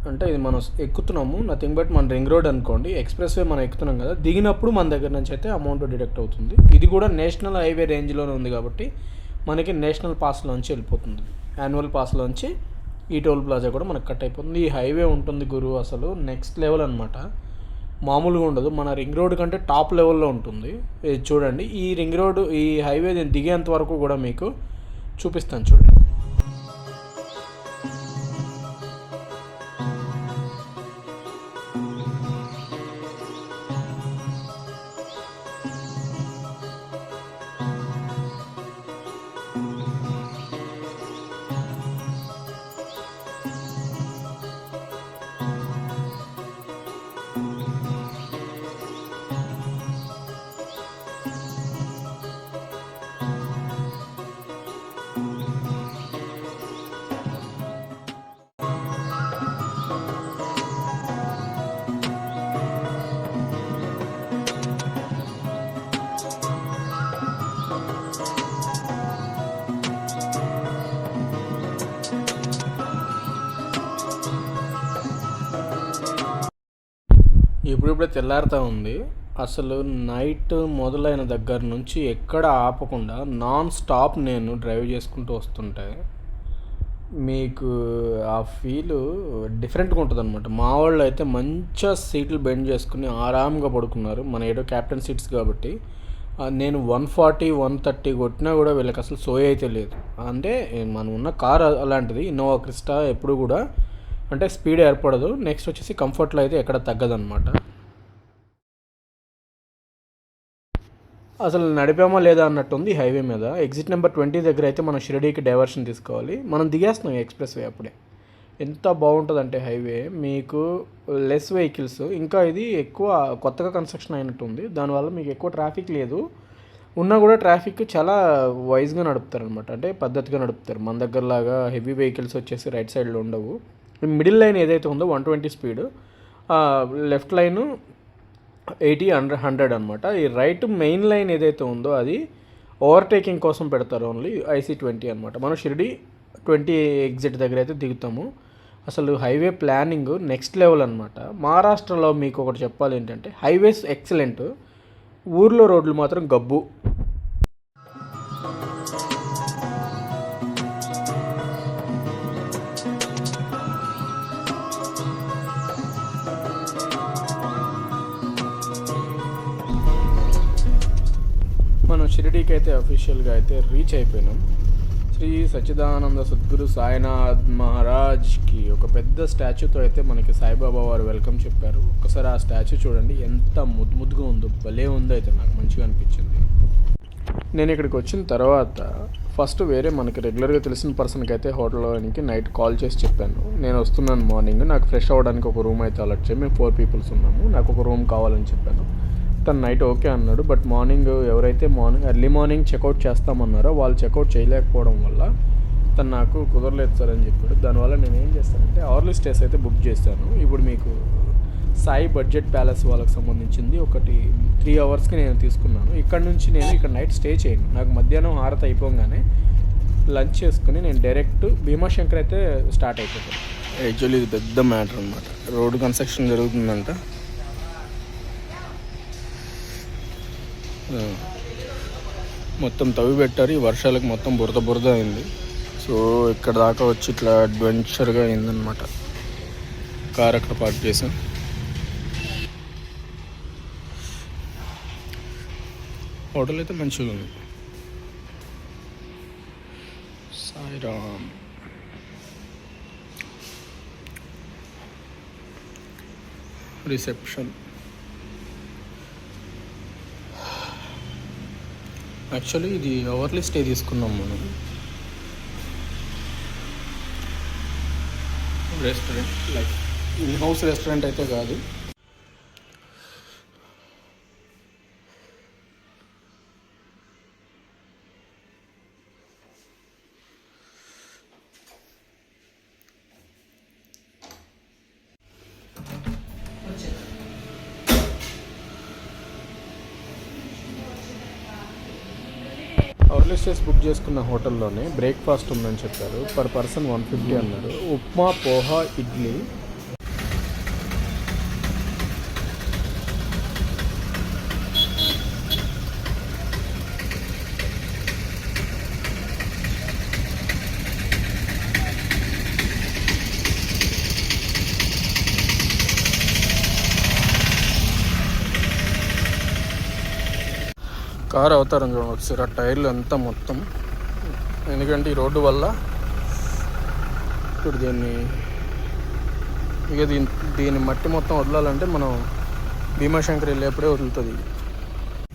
A: అంటే ఇది మనం ఎక్కుతున్నాము, నథింగ్ బట్ మన రింగ్ రోడ్ అనుకోండి, ఎక్స్ప్రెస్ వే మనం ఎక్కుతున్నాం కదా, దిగినప్పుడు మన దగ్గర నుంచి అయితే అమౌంట్ డిడక్ట్ అవుతుంది. ఇది కూడా నేషనల్ హైవే రేంజ్లోనే ఉంది కాబట్టి మనకి నేషనల్ పాస్లోంచి వెళ్ళిపోతుంది. యాన్యువల్ పాస్లోంచి ఈ టోల్ ప్లాజా కూడా మనకు కట్ అయిపోతుంది. ఈ హైవే ఉంటుంది గురు, అసలు నెక్స్ట్ లెవెల్ అనమాట. మామూలుగా ఉండదు. మన రింగ్ రోడ్ కంటే టాప్ లెవెల్లో ఉంటుంది. ఇది చూడండి, ఈ రింగ్ రోడ్ ఈ హైవే దిగేంత వరకు కూడా మీకు చూపిస్తాను చూడండి. ఇప్పుడిప్పుడే తెల్లారుతూ ఉంది. అసలు నైట్ మొదలైన దగ్గర నుంచి ఎక్కడ ఆపకుండా నాన్ స్టాప్ నేను డ్రైవ్ చేసుకుంటూ వస్తుంటే మీకు ఆ ఫీలు డిఫరెంట్గా ఉంటుంది అనమాట. మా వాళ్ళు అయితే మంచిగా సీట్లు బెండ్ చేసుకుని ఆరాంగా పడుకున్నారు. మన ఏదో క్యాప్టెన్ సీట్స్ కాబట్టి నేను 140 130 కొట్టినా కూడా వీళ్ళకి అసలు సోయి అయితే లేదు. అంటే మనం ఉన్న కార్ అలాంటిది, ఇన్నోవా క్రిస్టా ఎప్పుడు కూడా అంటే స్పీడ్ ఏర్పడదు. నెక్స్ట్ వచ్చేసి కంఫర్ట్లో అయితే ఎక్కడ తగ్గదనమాట. అసలు నడిపామా లేదా అన్నట్టుంది హైవే మీద. ఎగ్జిట్ నెంబర్ 20 దగ్గర అయితే మనం షిరిడీకి డైవర్షన్ తీసుకోవాలి. మనం దిగేస్తున్నాం ఎక్స్ప్రెస్ వే అప్పుడే. ఎంత బాగుంటుందంటే హైవే, మీకు లెస్ వెహికల్స్, ఇంకా ఇది ఎక్కువ కొత్తగా కన్స్ట్రక్షన్ అయినట్టుంది, దానివల్ల మీకు ఎక్కువ ట్రాఫిక్ లేదు. ఉన్నా కూడా ట్రాఫిక్ చాలా వైజ్గా నడుపుతారు అనమాట, అంటే పద్ధతిగా నడుపుతారు. మన దగ్గరలాగా హెవీ వెహికల్స్ వచ్చేసి రైట్ సైడ్లో ఉండవు. మిడిల్ లైన్ ఏదైతే ఉందో 120 స్పీడ్, లెఫ్ట్ లైను 80 100 అనమాట. ఈ రైట్ మెయిన్ లైన్ ఏదైతే ఉందో అది ఓవర్టేకింగ్ కోసం పెడతారు, ఓన్లీ IC20 అనమాట. మనం షిరిడి 20 ఎగ్జిట్ దగ్గర అయితే దిగుతాము. అసలు హైవే ప్లానింగ్ నెక్స్ట్ లెవెల్ అనమాట. మహారాష్ట్రలో మీకు ఒకటి చెప్పాలి ఏంటంటే, హైవేస్ ఎక్సలెంట్, ఊర్లో రోడ్లు మాత్రం గబ్బు. మనం షిరిడీకి అయితే అఫీషియల్గా అయితే రీచ్ అయిపోయినాం. శ్రీ సచ్చిదానంద సద్గురు సాయినాథ్ మహారాజ్కి ఒక పెద్ద స్టాచ్యూతో అయితే మనకి సాయిబాబా వారు వెల్కమ్ చెప్పారు. ఒకసారి ఆ స్టాచ్యూ చూడండి, ఎంత ముద్దుగా ఉందో, భలే ఉందో. అయితే నాకు మంచిగా అనిపించింది. నేను ఇక్కడికి వచ్చిన తర్వాత ఫస్ట్ వేరే మనకి రెగ్యులర్గా తెలిసిన పర్సన్కి అయితే హోటల్లోనికి నైట్ కాల్ చేసి చెప్పాను, నేను వస్తున్నాను మార్నింగ్, నాకు ఫ్రెష్ అవ్వడానికి ఒక రూమ్ అయితే అలాట్ చేయి, మేము 4 పీపుల్స్ ఉన్నాము, నాకు ఒక రూమ్ కావాలని చెప్పాను. తను నైట్ ఓకే అన్నాడు. బట్ మార్నింగ్ ఎవరైతే ఎర్లీ మార్నింగ్ చెక్అవుట్ చేస్తామన్నారో వాళ్ళు చెక్అవుట్ చేయలేకపోవడం వల్ల తను నాకు కుదరలేదు సార్ అని చెప్పాడు. దానివల్ల నేను ఏం చేస్తానంటే అవర్లీ స్టేస్ అయితే బుక్ చేశాను. ఇప్పుడు మీకు సాయి బడ్జెట్ ప్యాలెస్ వాళ్ళకి సంబంధించింది ఒకటి 3 అవర్స్కి నేను తీసుకున్నాను. ఇక్కడ నుంచి నేను ఇక్కడ నైట్ స్టే చేయను. నాకు మధ్యాహ్నం హారతి అయిపోగానే లంచ్ చేసుకుని నేను డైరెక్ట్ భీమాశంకర్ అయితే స్టార్ట్ అయిపోతాను. యాక్చువల్లీ ఇది పెద్ద మ్యాటర్ అనమాట. రోడ్డు కన్స్ట్రక్షన్ జరుగుతుందంట. మొత్తం తవ్వి పెట్టారు. ఈ వర్షాలకు మొత్తం బురద అయింది. సో ఇక్కడ దాకా వచ్చి ఇట్లా అడ్వెంచర్గా అయిందనమాట. కార్ అక్కడ పార్క్ చేసాం. హోటల్ అయితే మంచిగా ఉంది. సాయిరామ్. రిసెప్షన్ యాక్చువల్లీ ఇది అవర్లీ స్టే తీసుకున్నాం మనం. Restaurant like in house restaurant అయితే కాదు. అవర్లీ స్టేస్ బుక్ చేసుకున్న హోటల్లోనే బ్రేక్ఫాస్ట్ ఉందని చెప్పారు. పర్ పర్సన్ 150 అన్నారు. ఉప్మా, పోహా, ఇడ్లీ. కార్ అవతారం చూడండి ఒకసారి. ఆ టైర్లు అంతా మొత్తం, ఎందుకంటే ఈ రోడ్డు వల్ల ఇప్పుడు దీన్ని మట్టి మొత్తం వదలాలంటే మనం భీమాశంకర్ వెళ్ళేప్పుడే వదులుతుంది.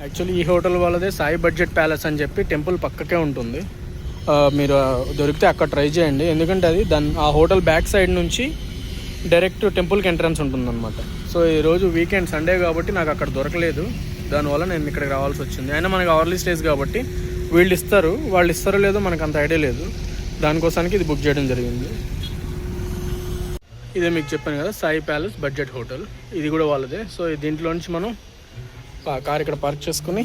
A: యాక్చువల్లీ ఈ హోటల్ వాళ్ళదే సాయి బడ్జెట్ ప్యాలెస్ అని చెప్పి టెంపుల్ పక్కకే ఉంటుంది. మీరు దొరికితే అక్కడ ట్రై చేయండి, ఎందుకంటే అది ఆ హోటల్ బ్యాక్ సైడ్ నుంచి డైరెక్ట్ టెంపుల్కి ఎంట్రన్స్ ఉంటుందన్నమాట. సో ఈరోజు వీకెండ్ సండే కాబట్టి నాకు అక్కడ దొరకలేదు, దానివల్ల నేను ఇక్కడికి రావాల్సి వచ్చింది. అయినా మనకి అవర్లీ స్టేస్ కాబట్టి వాళ్ళు ఇస్తారో లేదో మనకు అంత ఐడియా లేదు, దానికోసానికి ఇది బుక్ చేయడం జరిగింది. ఇదే మీకు చెప్పాను కదా, సాయి ప్యాలెస్ బడ్జెట్ హోటల్, ఇది కూడా వాళ్ళదే. సో దీంట్లో నుంచి మనం కార్ ఇక్కడ పార్క్ చేసుకుని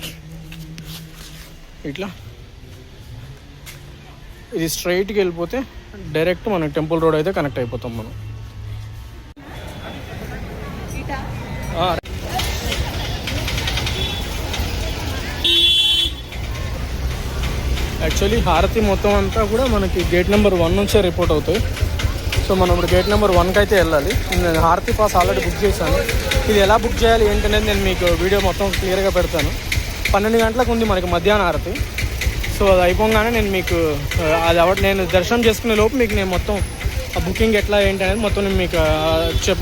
A: ఇట్లా ఇది స్ట్రైట్కి వెళ్ళిపోతే డైరెక్ట్ మనం టెంపుల్ రోడ్ అయితే కనెక్ట్ అయిపోతాం మనం. యాక్చువల్లీ హారతి మొత్తం అంతా కూడా మనకి గేట్ నెంబర్ 1 నుంచే రిపోర్ట్ అవుతాయి. సో మనం ఇప్పుడు గేట్ నెంబర్ 1కి అయితే వెళ్ళాలి. నేను హారతి పాస్ ఆల్రెడీ బుక్ చేశాను. ఇది ఎలా బుక్ చేయాలి ఏంటనేది నేను మీకు వీడియో మొత్తం క్లియర్గా పెడతాను. 12 గంటలకు ఉంది మనకి మధ్యాహ్నం హారతి. సో అది అయిపోగానే నేను మీకు నేను దర్శనం చేసుకునే లోపు మీకు నేను మొత్తం ఆ బుకింగ్ ఎట్లా ఏంటి అనేది మొత్తం నేను మీకు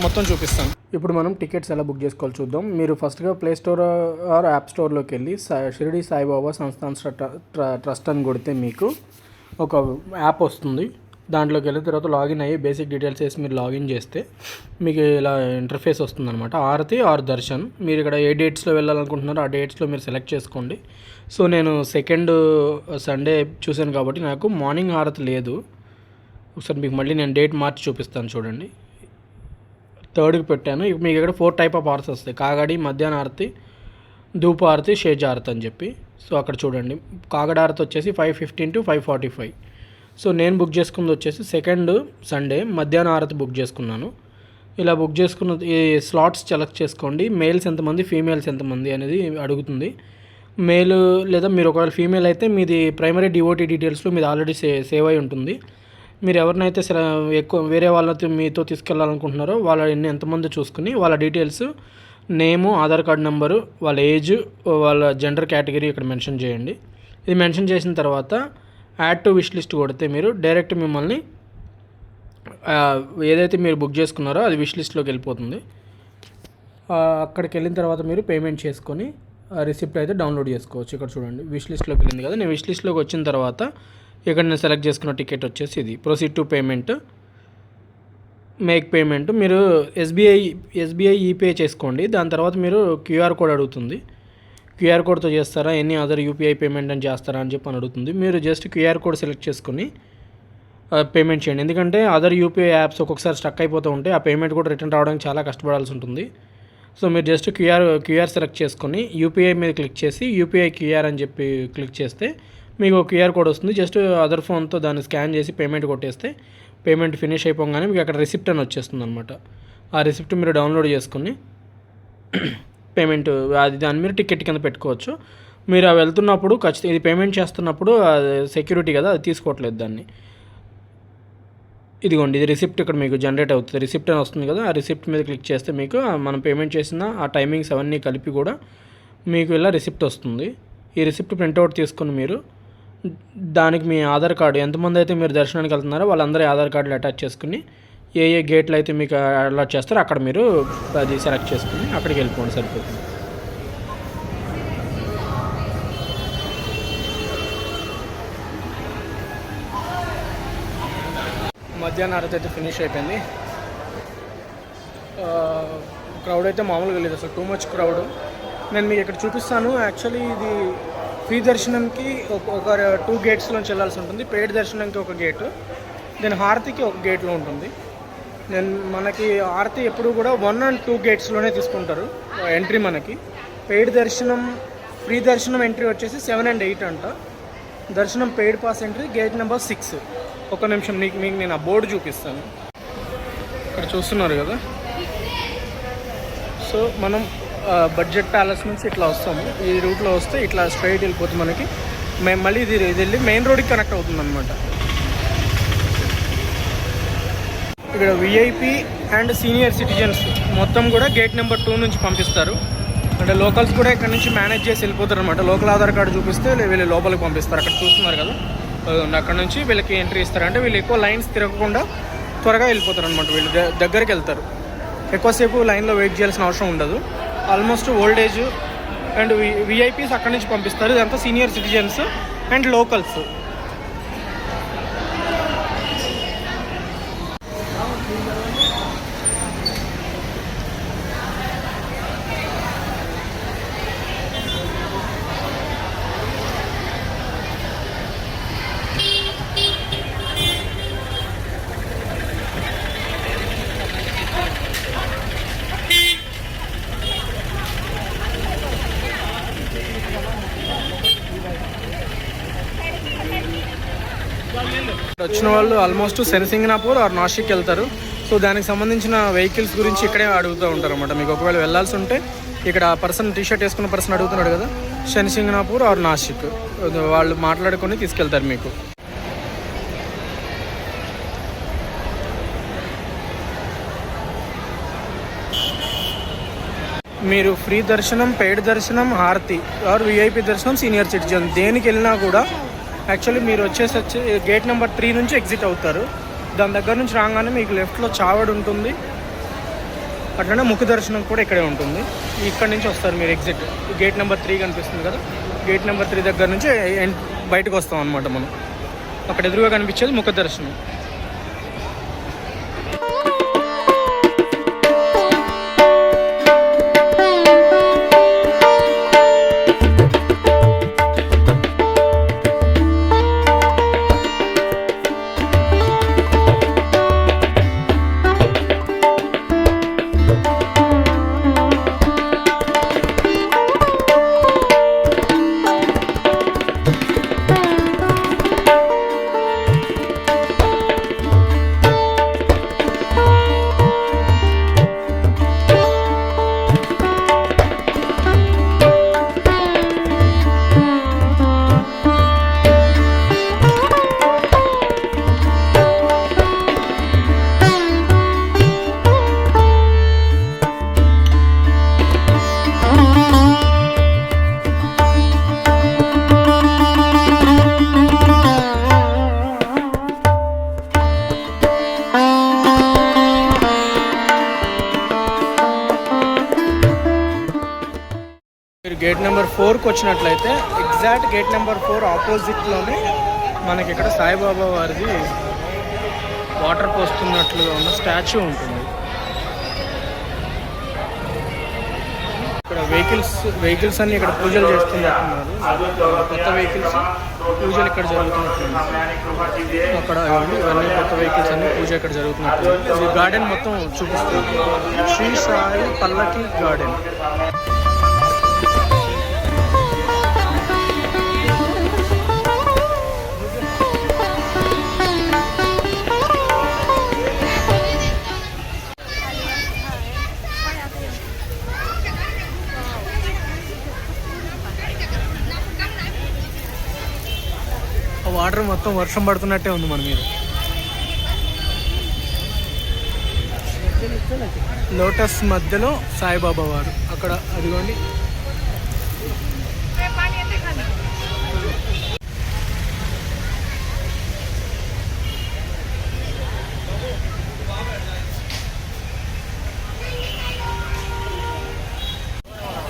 A: మొత్తం చూపిస్తాను. ఇప్పుడు మనం టికెట్స్ ఎలా బుక్ చేసుకోవాలి చూద్దాం. మీరు ఫస్ట్గా ప్లే స్టోర్ ఆర్ యాప్ స్టోర్లోకి వెళ్ళి షిరిడి సాయిబాబా సంస్థాన్ ట్రస్ట్ అని కొడితే మీకు ఒక యాప్ వస్తుంది. దాంట్లోకి వెళ్ళిన తర్వాత లాగిన్ అయ్యి బేసిక్ డీటెయిల్స్ వేసి మీరు లాగిన్ చేస్తే మీకు ఇలా ఇంటర్ఫేస్ వస్తుంది అనమాట. హారతి ఆర్ దర్శన్, మీరు ఇక్కడ ఏ డేట్స్లో వెళ్ళాలనుకుంటున్నారో ఆ డేట్స్లో మీరు సెలెక్ట్ చేసుకోండి. సో నేను సెకండ్ సండే చూశాను కాబట్టి నాకు మార్నింగ్ హారతి లేదు. ఒకసారి మీకు మళ్ళీ నేను డేట్ మార్చి చూపిస్తాను చూడండి. 3కి పెట్టాను. మీకు ఇక్కడ 4 టైప్ ఆఫ్ హారతి వస్తాయి: కాగడి, మధ్యాహ్న హారతి, ధూప హారతి, షేజ్ హారతి అని చెప్పి. సో అక్కడ చూడండి, కాగడ హారతి వచ్చేసి 5:15 to 5:45. సో నేను బుక్ చేసుకుంది వచ్చేసి సెకండ్ సండే మధ్యాహ్న హారతి బుక్ చేసుకున్నాను. ఇలా బుక్ చేసుకున్న ఈ స్లాట్స్ సెలెక్ట్ చేసుకోండి. మేల్స్ ఎంతమంది, ఫీమేల్స్ ఎంతమంది అనేది అడుగుతుంది. మేల్ లేదా మీరు ఒకవేళ ఫీమేల్ అయితే మీది ప్రైమరీ డివోటీ డీటెయిల్స్లో మీది ఆల్రెడీ సేవ్ అయి ఉంటుంది. మీరు ఎవరినైతే ఎక్కువ వేరే వాళ్ళతో మీతో తీసుకెళ్ళాలనుకుంటున్నారో వాళ్ళ ఎంతమంది చూసుకుని వాళ్ళ డీటెయిల్స్, నేము, ఆధార్ కార్డ్ నెంబరు, వాళ్ళ ఏజ్, వాళ్ళ జెండర్ కేటగిరీ ఇక్కడ మెన్షన్ చేయండి. ఇది మెన్షన్ చేసిన తర్వాత యాడ్ టు విష్ లిస్ట్ కొడితే మీరు డైరెక్ట్ మిమ్మల్ని ఏదైతే మీరు బుక్ చేసుకున్నారో అది విష్ లిస్ట్లోకి వెళ్ళిపోతుంది. అక్కడికి వెళ్ళిన తర్వాత మీరు పేమెంట్ చేసుకొని రిసిప్ట్ అయితే డౌన్లోడ్ చేసుకోవచ్చు. ఇక్కడ చూడండి విష్ లిస్ట్లోకి వెళ్ళింది కదా. నేను విష్ లిస్ట్లోకి వచ్చిన తర్వాత ఇక్కడ నేను సెలెక్ట్ చేసుకున్న టికెట్ వచ్చేసి ఇది. Proceed to payment, make payment. మీరు ఎస్బీఐ ఈపే చేసుకోండి. దాని తర్వాత మీరు క్యూఆర్ కోడ్ అడుగుతుంది. క్యూఆర్ కోడ్తో చేస్తారా, ఎనీ అదర్ యూపీఐ పేమెంట్ అని చేస్తారా అని చెప్పి అడుగుతుంది. మీరు జస్ట్ క్యూఆర్ కోడ్ సెలెక్ట్ చేసుకుని పేమెంట్ చేయండి. ఎందుకంటే అదర్ యూపీఐ యాప్స్ ఒక్కొక్కసారి స్టక్ అయిపోతూ ఉంటాయి. ఆ పేమెంట్ కూడా రిటర్న్ రావడానికి చాలా కష్టపడాల్సి ఉంటుంది. సో మీరు జస్ట్ క్యూఆర్ సెలెక్ట్ చేసుకొని యూపీఐ మీద క్లిక్ చేసి యూపీఐ క్యూఆర్ అని చెప్పి క్లిక్ చేస్తే మీకు ఒక క్యూఆర్ కోడ్ వస్తుంది. జస్ట్ అదర్ ఫోన్తో దాన్ని స్కాన్ చేసి పేమెంట్ కొట్టేస్తే పేమెంట్ ఫినిష్ అయిపోగానే మీకు అక్కడ రిసిప్ట్ అని వచ్చేస్తుంది అనమాట. ఆ రిసిప్ట్ మీరు డౌన్లోడ్ చేసుకుని పేమెంట్ దాన్ని మీరు టికెట్ కింద పెట్టుకోవచ్చు. మీరు అవి వెళ్తున్నప్పుడు ఖచ్చితంగా ఇది పేమెంట్ చేస్తున్నప్పుడు సెక్యూరిటీ కదా, అది తీసుకోవట్లేదు దాన్ని. ఇదిగోండి, ఇది రిసిప్ట్ ఇక్కడ మీకు జనరేట్ అవుతుంది. రిసిప్ట్ అని వస్తుంది కదా, ఆ రిసిప్ట్ మీద క్లిక్ చేస్తే మీకు మనం పేమెంట్ చేసిన ఆ టైమింగ్స్ అవన్నీ కలిపి కూడా మీకు ఇలా రిసిప్ట్ వస్తుంది. ఈ రిసిప్ట్ ప్రింట్అవుట్ తీసుకుని మీరు దానికి మీ ఆధార్ కార్డు, ఎంతమంది అయితే మీరు దర్శనానికి వెళ్తున్నారో వాళ్ళందరి ఆధార్ కార్డులు అటాచ్ చేసుకుని ఏ గేట్లు అయితే మీకు అలాట్ చేస్తారో అక్కడ మీరు అది సెలెక్ట్ చేసుకుని అక్కడికి వెళ్ళిపోండి, సరిపోతుంది. మధ్యాహ్నం హారతి అయితే ఫినిష్ అయిపోయింది. క్రౌడ్ అయితే మామూలుగా లేదు, అసలు టూ మచ్ క్రౌడ్. నేను మీకు ఇక్కడ చూపిస్తాను. యాక్చువల్లీ ఇది ఫ్రీ దర్శనంకి ఒక 2 గేట్స్లోంచి వెళ్ళాల్సి ఉంటుంది, పెయిడ్ దర్శనంకి ఒక గేటు, దెన్ హారతికి ఒక గేట్లో ఉంటుంది. మనకి హారతి ఎప్పుడు కూడా 1 and 2 గేట్స్లోనే తీసుకుంటారు ఎంట్రీ. మనకి పెయిడ్ దర్శనం, ఫ్రీ దర్శనం ఎంట్రీ వచ్చేసి 7 and 8 అంట. దర్శనం paid pass entry gate number 6. ఒక నిమిషం మీకు నేను ఆ బోర్డు చూపిస్తాను. ఇక్కడ చూస్తున్నారు కదా. సో మనం బడ్జెట్ ప్యాలెస్ నుంచి ఇట్లా వస్తాము, ఈ రూట్లో వస్తే ఇట్లా స్ట్రైట్ వెళ్ళిపోతుంది మనకి. మేము మళ్ళీ ఇది వెళ్ళి మెయిన్ రోడ్కి కనెక్ట్ అవుతుంది అనమాట. ఇక్కడ విఐపి అండ్ సీనియర్ సిటిజన్స్ మొత్తం కూడా గేట్ నెంబర్ 2 నుంచి పంపిస్తారు. అంటే లోకల్స్ కూడా ఇక్కడ నుంచి మేనేజ్ చేసి వెళ్ళిపోతారు అనమాట. లోకల్ ఆధార్ కార్డు చూపిస్తే వీళ్ళు లోపలికి పంపిస్తారు. అక్కడ చూస్తున్నారు కదా, అక్కడ నుంచి వీళ్ళకి ఎంట్రీ ఇస్తారు. అంటే వీళ్ళు ఎక్కువ లైన్స్ తిరగకుండా త్వరగా వెళ్ళిపోతారు అనమాట. వీళ్ళు దగ్గరికి వెళ్తారు, ఎక్కువసేపు లైన్లో వెయిట్ చేయాల్సిన అవసరం ఉండదు. Almost old age and VIPs అక్కడి నుంచి పంపిస్తారు. ఇదంతా సీనియర్ సిటిజన్స్ అండ్ లోకల్స్. వచ్చిన వాళ్ళు ఆల్మోస్ట్ శనిసింగనాపూర్ ఆర్ నాసిక్ వెళ్తారు. సో దానికి సంబంధించిన వెహికల్స్ గురించి ఇక్కడే అడుగుతూ ఉంటారు అనమాట. మీకు ఒకవేళ వెళ్ళాల్సి ఉంటే ఇక్కడ పర్సన్ టీషర్ట్ వేసుకున్న పర్సన్ అడుగుతున్నాడు కదా, శనిసింగనాపూర్ ఆర్ నాసిక్, వాళ్ళు మాట్లాడుకొని తీసుకెళ్తారు మీకు. మీరు ఫ్రీ దర్శనం, పెయిడ్ దర్శనం, హారతి ఆర్ విఐపి దర్శనం, సీనియర్ సిటిజన్ దేనికి వెళ్ళినా కూడా యాక్చువల్లీ మీరు వచ్చి గేట్ నెంబర్ 3 నుంచి ఎగ్జిట్ అవుతారు. దాని దగ్గర నుంచి రాగానే మీకు లెఫ్ట్లో చావడి ఉంటుంది, అట్లనే ముఖ దర్శనం కూడా ఇక్కడే ఉంటుంది. ఇక్కడ నుంచి వస్తారు మీరు ఎగ్జిట్. గేట్ నెంబర్ 3 కనిపిస్తుంది కదా, గేట్ నెంబర్ 3 దగ్గర నుంచి బయటకు వస్తాం అనమాట మనం. అక్కడ ఎదురుగా కనిపించేది ముఖ దర్శనం. గేట్ నెంబర్ 4కి వచ్చినట్లయితే ఎగ్జాక్ట్ గేట్ నెంబర్ 4 ఆపోజిట్లోనే మనకి ఇక్కడ సాయిబాబా వారిది వాటర్ పోస్తున్నట్లుగా ఉన్న స్టాచ్యూ ఉంటుంది. ఇక్కడ వెహికల్స్ అన్ని ఇక్కడ పూజలు చేస్తున్నట్టున్నారు. కొత్త వెహికల్స్ పూజలు ఇక్కడ జరుగుతున్నట్టుంది. అక్కడ ఇవన్నీ కొత్త వెహికల్స్ అన్ని పూజ ఇక్కడ జరుగుతున్నట్టుంది. ఈ గార్డెన్ మొత్తం చూపిస్తుంది, శ్రీ సాయి పల్లకి గార్డెన్. వాటర్ మొత్తం వర్షం పడుతున్నట్టే ఉంది మన మీద. లోటస్ మధ్యలో సాయిబాబా వారు అక్కడ, అదిగోండి.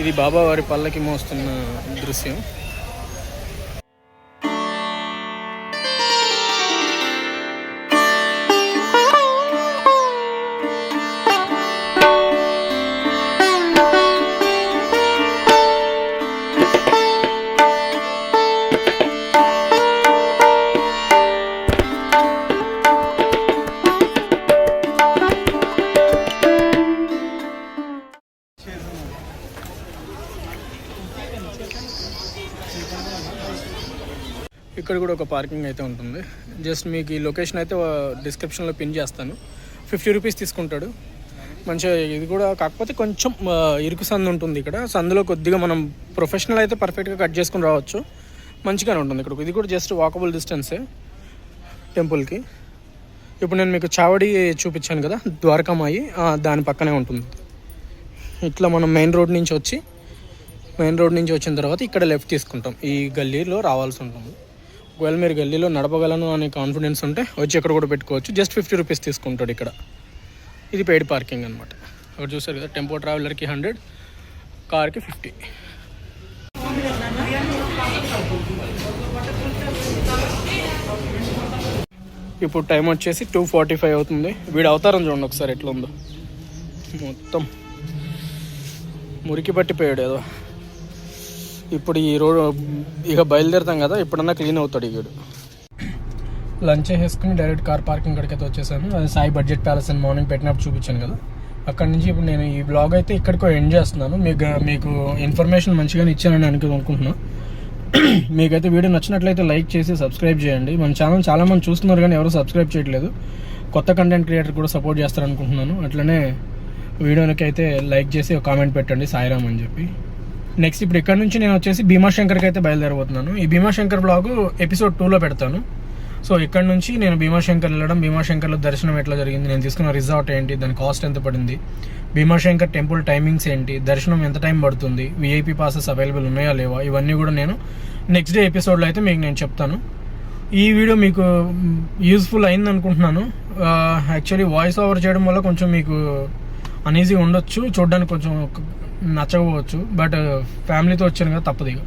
A: ఇది బాబా వారి పల్లకి మోస్తున్న దృశ్యం. ఇక్కడ కూడా ఒక పార్కింగ్ అయితే ఉంటుంది. జస్ట్ మీకు ఈ లొకేషన్ అయితే డిస్క్రిప్షన్లో పిన్ చేస్తాను. 50 రూపీస్ తీసుకుంటాడు. మంచిగా ఇది కూడా, కాకపోతే కొంచెం ఇరుకు సందు ఉంటుంది ఇక్కడ. సందులో కొద్దిగా మనం ప్రొఫెషనల్ అయితే పర్ఫెక్ట్గా కట్ చేసుకుని రావచ్చు. మంచిగానే ఉంటుంది ఇక్కడ. ఇది కూడా జస్ట్ వాకబుల్ డిస్టెన్సే టెంపుల్కి. ఇప్పుడు నేను మీకు చావడి చూపించాను కదా, ద్వారకామాయి, దాని పక్కనే ఉంటుంది. ఇట్లా మనం మెయిన్ రోడ్ నుంచి వచ్చిన తర్వాత ఇక్కడ లెఫ్ట్ తీసుకుంటాం. ఈ గల్లీలో రావాల్సి ఉంటుంది. ఒకవేళ మీరు గల్లీలో నడపగలను అనే కాన్ఫిడెన్స్ ఉంటే వచ్చి ఇక్కడ కూడా పెట్టుకోవచ్చు. జస్ట్ 50 రూపీస్ తీసుకుంటాడు ఇక్కడ. ఇది పెయిడ్ పార్కింగ్ అనమాట. అక్కడ చూసారు కదా, టెంపో ట్రావెలర్కి 100, కార్కి 50. ఇప్పుడు టైం వచ్చేసి 2:45 అవుతుంది. వీడు అవతారం చూడండి ఒకసారి ఎట్లా ఉందో, మొత్తం మురికి పట్టిపోయాడు ఏదో. ఇప్పుడు ఈ రోడ్ ఇక బయలుదేరుతాం కదా, ఇప్పుడన్నా క్లీన్ అవుతాడు వీడు. లంచ్ చేసుకుని డైరెక్ట్ కార్ పార్కింగ్ కాడికి అయితే వచ్చేసాను. అది సాయి బడ్జెట్ ప్యాలెస్ అని మార్నింగ్ పెట్టినప్పుడు చూపించాను కదా, అక్కడి నుంచి ఇప్పుడు నేను ఈ బ్లాగ్ అయితే ఇక్కడికో ఎండ్ చేస్తున్నాను. మీకు ఇన్ఫర్మేషన్ మంచిగానే ఇచ్చానని అనుకుంటున్నాను. మీకైతే వీడియో నచ్చినట్లయితే లైక్ చేసి సబ్స్క్రైబ్ చేయండి. మన ఛానల్ చాలామంది చూస్తున్నారు కానీ ఎవరు సబ్స్క్రైబ్ చేయట్లేదు. కొత్త కంటెంట్ క్రియేటర్ కూడా సపోర్ట్ చేస్తారనుకుంటున్నాను. అట్లనే వీడియోకి అయితే లైక్ చేసి ఒక కామెంట్ పెట్టండి సాయిరామ్ అని చెప్పి. నెక్స్ట్ ఇప్పుడు ఇక్కడ నుంచి నేను వచ్చేసి భీమాశంకర్కి అయితే బయలుదేరబోతున్నాను. ఈ భీమాశంకర్ బ్లాగ్ ఎపిసోడ్ 2లో పెడతాను. సో ఇక్కడ నుంచి నేను భీమాశంకర్ వెళ్ళడం, భీమాశంకర్లో దర్శనం ఎట్లా జరిగింది, నేను తీసుకున్న రిసార్ట్ ఏంటి, దాని కాస్ట్ ఎంత పడింది, భీమాశంకర్ టెంపుల్ టైమింగ్స్ ఏంటి, దర్శనం ఎంత టైం పడుతుంది, విఐపి పాసెస్ అవైలబుల్ ఉన్నాయా లేవా, ఇవన్నీ కూడా నేను నెక్స్ట్ డే ఎపిసోడ్లో అయితే మీకు నేను చెప్తాను. ఈ వీడియో మీకు యూస్ఫుల్ అయింది అనుకుంటున్నాను. యాక్చువల్లీ వాయిస్ ఓవర్ చేయడం వల్ల కొంచెం మీకు అనీజీగా ఉండొచ్చు, చూడడానికి కొంచెం నచ్చకపోవచ్చు. బట్ ఫ్యామిలీతో వచ్చాను కదా, తప్పదు ఇక.